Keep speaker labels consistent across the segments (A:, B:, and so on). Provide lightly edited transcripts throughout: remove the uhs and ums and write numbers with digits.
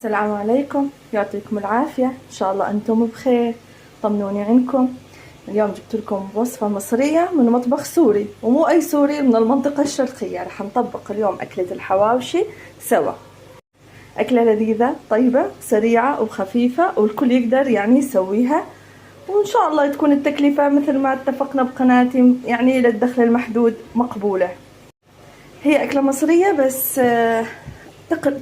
A: السلام عليكم، يعطيكم العافية. إن شاء الله أنتم بخير. طمنوني عنكم. اليوم جبت لكم وصفة مصرية من مطبخ سوري، ومو أي سوري، من المنطقة الشرقية. رح نطبق اليوم أكلة الحواوشي سوا. أكلة لذيذة طيبة سريعة وخفيفة، والكل يقدر يسويها، وإن شاء الله تكون التكلفة مثل ما اتفقنا بقناتي للدخل المحدود مقبولة. هي أكلة مصرية بس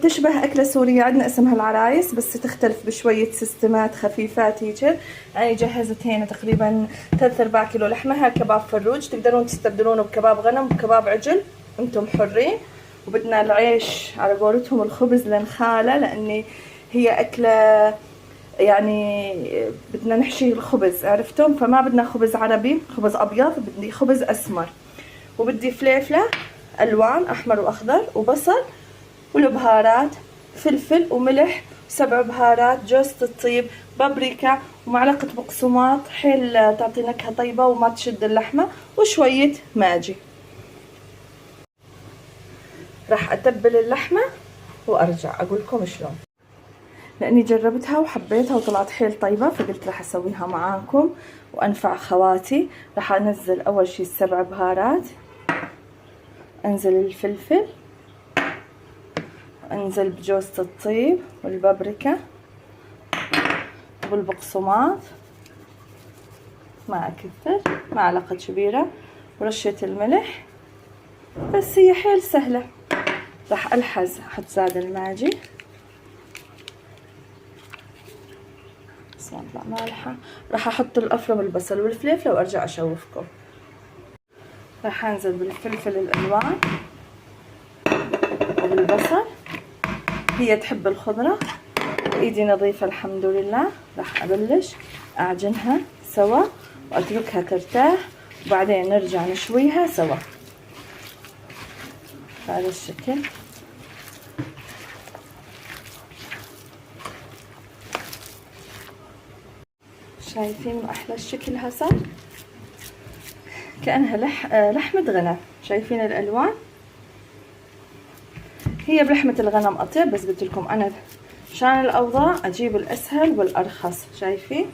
A: تشبه أكلة سورية عندنا اسمها العرايس، بس تختلف بشوية سيستمات خفيفات هيك. جهزت هنا تقريبا 3/4 كيلو لحمة. كباب فروج، تقدرون تستبدلونه بكباب غنم وكباب عجل، انتم حرين. وبدنا العيش على قولتهم الخبز لنخاله، لأني هي أكلة بدنا نحشي الخبز، عرفتم؟ فما بدنا خبز عربي، خبز أبيض، بدي خبز أسمر. وبدي فليفلة ألوان أحمر وأخضر وبصل، والبهارات فلفل وملح، 7 بهارات، جوزة الطيب، بابريكا، ومعلقة بقسماط حيل تعطي نكهة طيبة وما تشد اللحمة، وشوية ماجي. راح أتبل اللحمة وأرجع أقولكم شلون، لأني جربتها وحبيتها وطلعت حيل طيبة، فقلت راح أسويها معاكم وأنفع خواتي. راح أنزل أول شي 7 بهارات، أنزل الفلفل، انزل بجوزة الطيب والبابريكا والبقسماط، ما اكثر، معلقة كبيرة، ورشة الملح. بس هي حيل سهلة. راح الحز، احط زاد الماجي، بس ما طلع مالحة. راح احط الافرم البصل والفلفل وارجع اشوفكم. راح انزل بالفلفل الالوان وبالبصل. هي تحب الخضرة، ايدي نظيفة الحمد لله. راح ابلش اعجنها سوا واتركها ترتاح، وبعدين نرجع نشويها سوا بهذا الشكل. شايفين ما احلى الشكل هسه؟ كأنها لحمة غنم. شايفين الالوان؟ هي بلحمة الغنم اطيب، بس قلت لكم انا عشان الاوضاع اجيب الاسهل والارخص. شايفين؟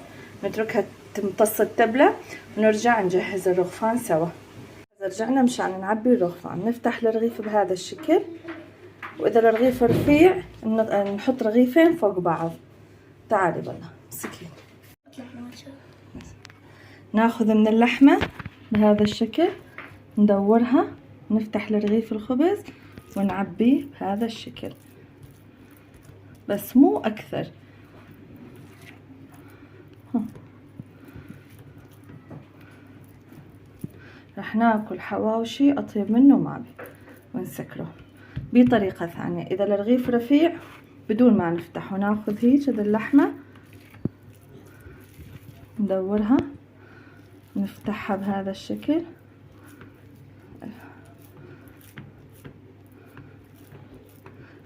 A: نتركها تمتص التبلة ونرجع نجهز الرغفان سوا. رجعنا مشان نعبي الرغفان. نفتح الرغيف بهذا الشكل، واذا الرغيف رفيع نحط رغيفين فوق بعض. تعالي بالله مسكين. ناخذ من اللحمة بهذا الشكل، ندورها، نفتح لرغيف الخبز ونعبيه بهذا الشكل، بس مو اكثر. رح ناكل حواوشي اطيب منه ما بي، ونسكره بطريقة ثانية. اذا الرغيف رفيع بدون ما نفتحه، ناخذ هيك اللحمة، ندورها، نفتحها بهذا الشكل،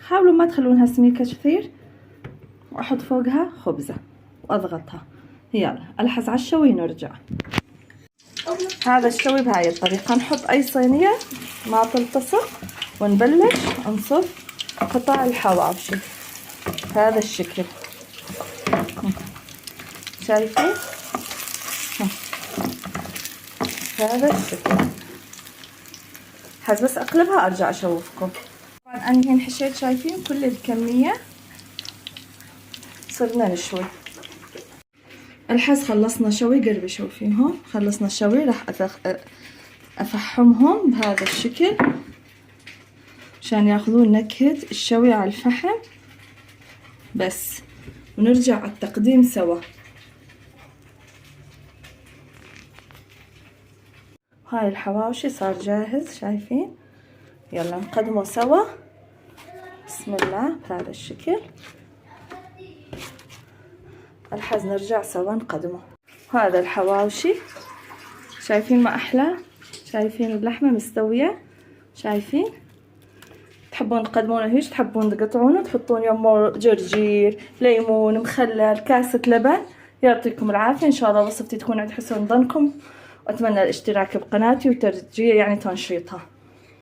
A: حاولوا ما تخلونها سميكة كثير، واحط فوقها خبزة واضغطها. يلا الحس على الشوي نرجع. هذا الشوي بهاي الطريقة. نحط اي صينية ما تلتصق، ونبلش نصب قطع الحواوشي بهذا الشكل. شايفين؟ بهذا الشكل. بس اقلبها ارجع اشوفكم. طبعا انا هنا حشيت، شايفين كل الكمية. صرنا نشوي. الحز خلصنا شوي، قربي شوفيهم. خلصنا شوي. راح افحمهم بهذا الشكل عشان ياخذون نكهة الشوي على الفحم بس، ونرجع على التقديم سوا. هاي الحواوشي صار جاهز، شايفين؟ يلا نقدمه سوا. بسم الله بهذا الشكل. الحز نرجع سوا نقدمه. هذا الحواوشي، شايفين ما احلى؟ شايفين اللحمة مستوية؟ شايفين؟ تحبون تقدمونه هيك، تحبون تقطعونه تحطون يمه جرجير، ليمون، مخلل، كاسة لبن. يعطيكم العافية. ان شاء الله وصفتي تكون عند حسن ظنكم، واتمنى الاشتراك بقناتي وترجيع تنشيطها.